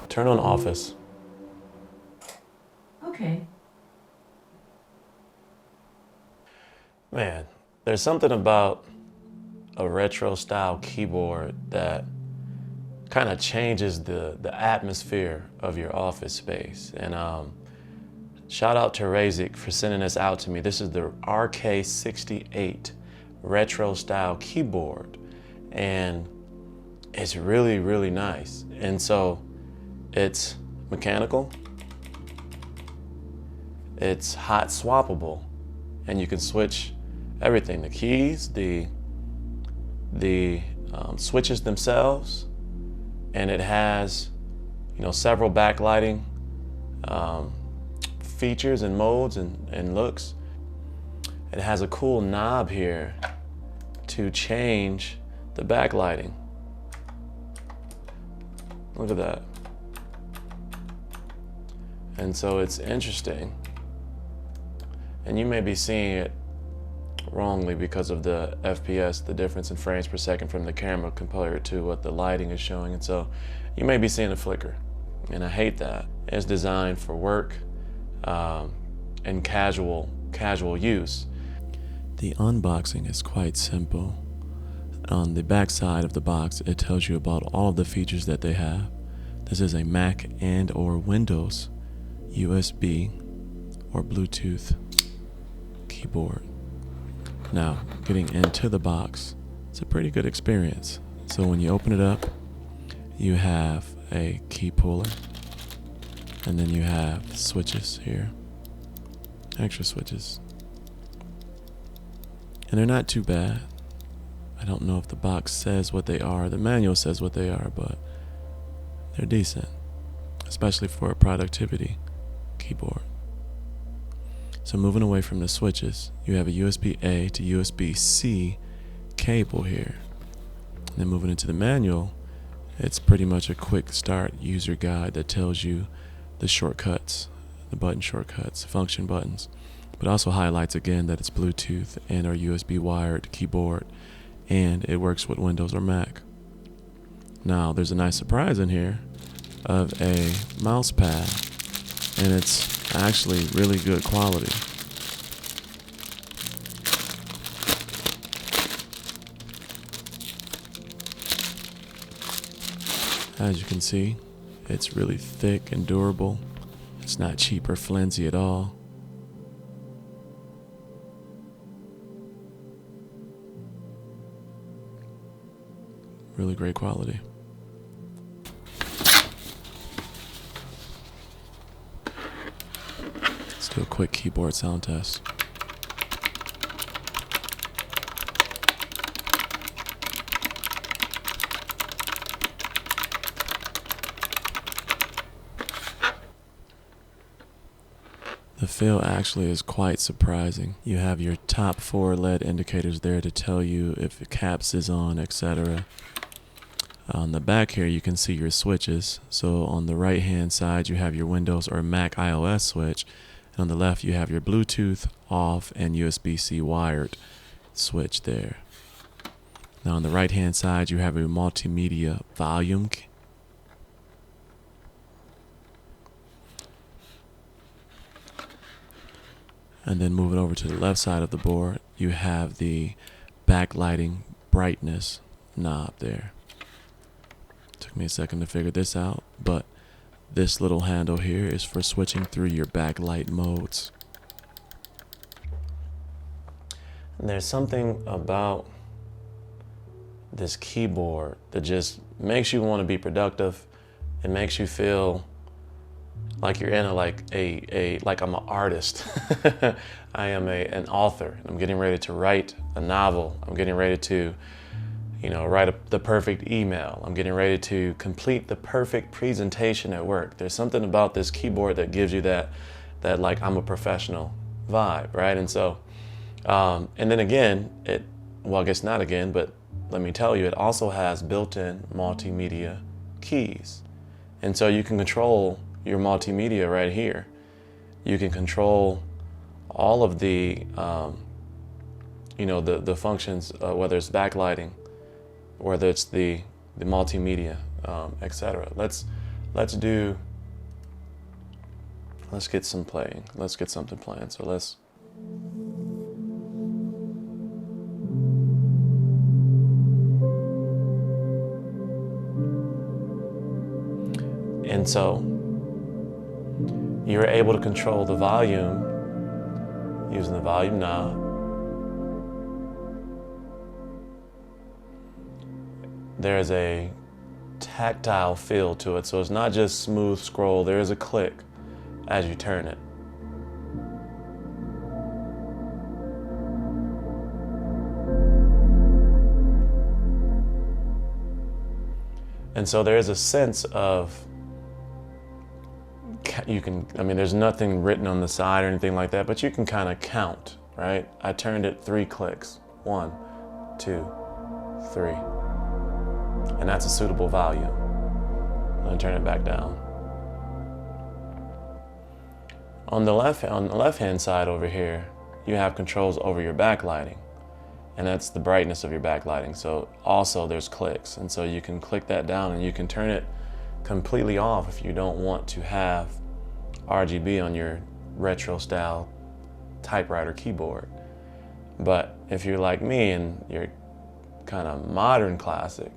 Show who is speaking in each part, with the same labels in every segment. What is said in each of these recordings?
Speaker 1: Turn on Office.
Speaker 2: Okay.
Speaker 1: Man, there's something about a retro style keyboard that kind of changes the atmosphere of your office space. And shout out to Razeak for sending this out to me. This is the RK-68 retro style keyboard. And it's really, really nice. And so it's mechanical, it's hot swappable, and you can switch everything, the keys, the switches themselves, and it has, you know, several backlighting features and modes and looks. It has a cool knob here to change the backlighting. Look at that. And so it's interesting. And you may be seeing it wrongly because of the FPS, the difference in frames per second from the camera compared to what the lighting is showing. And so you may be seeing a flicker. And I hate that. It's designed for work and casual use. The unboxing is quite simple. On the back side of the box, it tells you about all of the features that they have. This is a Mac and or Windows USB or Bluetooth keyboard. Now, getting into the box, it's a pretty good experience. So when you open it up, you have a key puller, and then you have switches here, extra switches. And they're not too bad. I don't know if the box says what they are. The manual says what they are, but they're decent, especially for a productivity keyboard. So moving away from the switches, you have a USB-A to USB-C cable here. And then moving into the manual, it's pretty much a quick start user guide that tells you the shortcuts, the button shortcuts, function buttons, but also highlights again that it's Bluetooth and or USB wired keyboard, and it works with Windows or Mac. Now there's a nice surprise in here of a mouse pad, and it's actually really good quality. As you can see, it's really thick and durable. It's not cheap or flimsy at all. Really great quality. Let's do a quick keyboard sound test. The feel actually is quite surprising. You have your top 4 LED indicators there to tell you if the caps is on, etc. On the back here you can see your switches. So on the right hand side you have your Windows or Mac iOS switch, and on the left you have your Bluetooth off and USB-C wired switch there. Now on the right hand side you have a multimedia volume key. And then moving over to the left side of the board, you have the backlighting brightness knob there. Took me a second to figure this out, but This little handle here is for switching through your backlight modes. And there's something about this keyboard that just makes you want to be productive. It makes you feel like you're in like I'm an artist. I am an author. I'm getting ready to write a novel. I'm getting ready to, write the perfect email. I'm getting ready to complete the perfect presentation at work. There's something about this keyboard that gives you that like I'm a professional vibe, right? And so, and then again, I guess not again, but let me tell you, it also has built-in multimedia keys. And so you can control your multimedia right here. You can control all of the, the functions, whether it's backlighting, whether it's the multimedia, etc. Let's get some playing. Let's get something playing. So let's. And so you're able to control the volume using the volume knob. There's a tactile feel to it, so it's not just smooth scroll. There is a click as you turn it. And so there is a sense of, there's nothing written on the side or anything like that, but you can kind of count, right? I turned it 3 clicks. 1, 2, 3. And that's a suitable volume. I'm gonna turn it back down. On the left-hand side over here, you have controls over your backlighting, and that's the brightness of your backlighting. So also there's clicks, and so you can click that down and you can turn it completely off if you don't want to have RGB on your retro style typewriter keyboard. But if you're like me and you're kind of modern classic,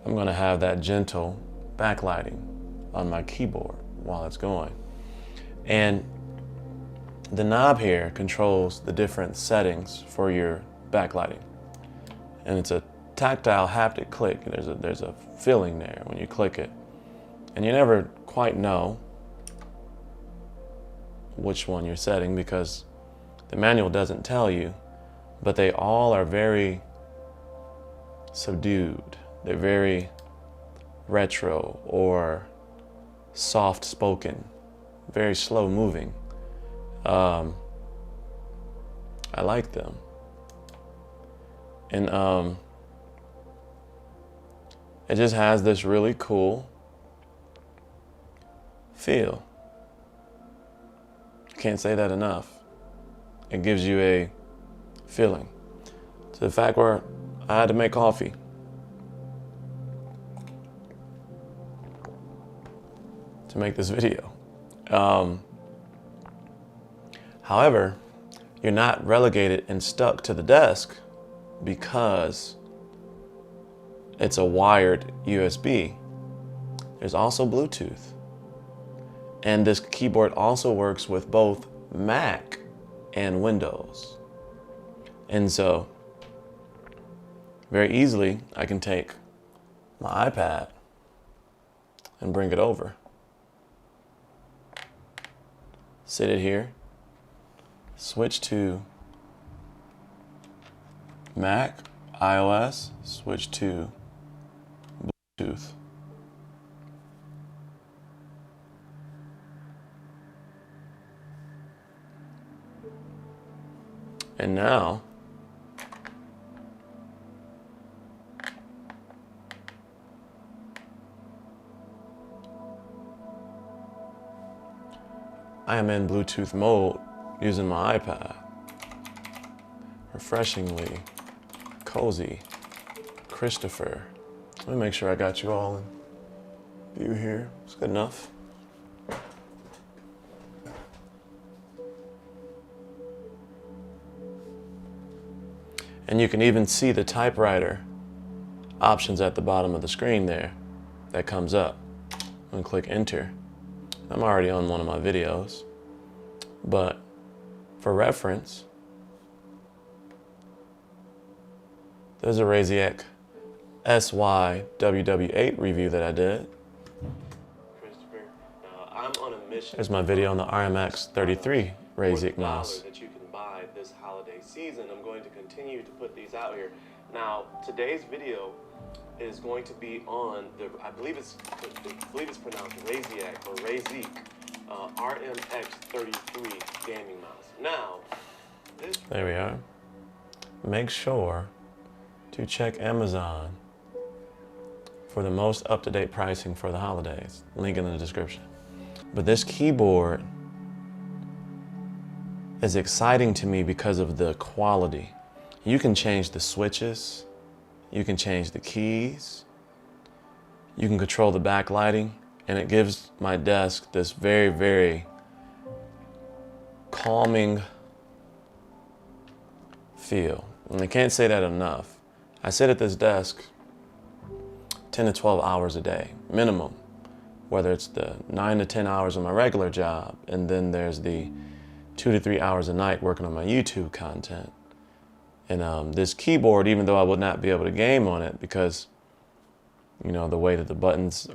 Speaker 1: I'm going to have that gentle backlighting on my keyboard while it's going. And the knob here controls the different settings for your backlighting. And it's a tactile haptic click. There's a feeling there when you click it. And you never quite know which one you're setting because the manual doesn't tell you, but they all are very subdued. They're very retro or soft spoken, very slow moving. I like them. And it just has this really cool feel. Can't say that enough. It gives you a feeling. To the fact where I had to make coffee. To make this video. However, you're not relegated and stuck to the desk because it's a wired USB. There's also Bluetooth. And this keyboard also works with both Mac and Windows. And so, very easily, I can take my iPad and bring it over. Sit it here, switch to Mac, iOS, switch to Bluetooth. And now, I am in Bluetooth mode using my iPad. Refreshingly CoZChristopher. Let me make sure I got you all in view here. It's good enough. And you can even see the typewriter options at the bottom of the screen there that comes up. and click enter. I'm already on one of my videos, but for reference, there's a Razeak SYWW8 review that I did. Christopher, I'm on a mission. There's my video on the RMX33 Razeak mouse. That you can buy this holiday season. I'm going to continue to put these out here. Now, today's video is going to be on the, I believe it's pronounced Razeak or Razeak RMX33 gaming mouse. Now, there we are. Make sure to check Amazon for the most up-to-date pricing for the holidays. Link in the description. But this keyboard is exciting to me because of the quality. You can change the switches, you can change the keys, you can control the backlighting, and it gives my desk this very, very calming feel. And I can't say that enough. I sit at this desk 10 to 12 hours a day, minimum, whether it's the 9 to 10 hours of my regular job, and then there's the 2 to 3 hours a night working on my YouTube content. And this keyboard, even though I would not be able to game on it because, you know, the way that the buttons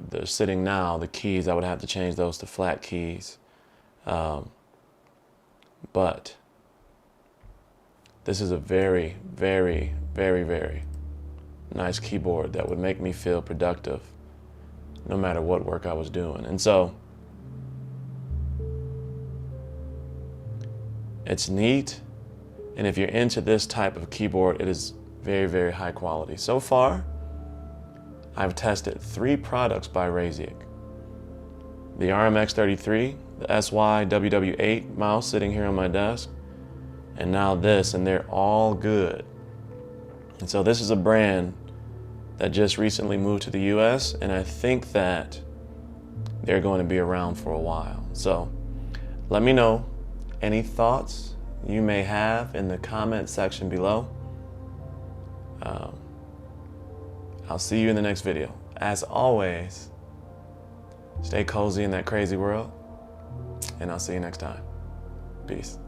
Speaker 1: they're sitting now, the keys, I would have to change those to flat keys. But this is a very, very, very, very nice keyboard that would make me feel productive no matter what work I was doing. And so it's neat. And if you're into this type of keyboard, it is very, very high quality. So far, I've tested 3 products by Razeak. The RMX33, the SYWW8 mouse sitting here on my desk, and now this, and they're all good. And so this is a brand that just recently moved to the US, and I think that they're going to be around for a while. So let me know any thoughts you may have in the comment section below. I'll see you in the next video. As always, stay cozy in that crazy world, and I'll see you next time. Peace.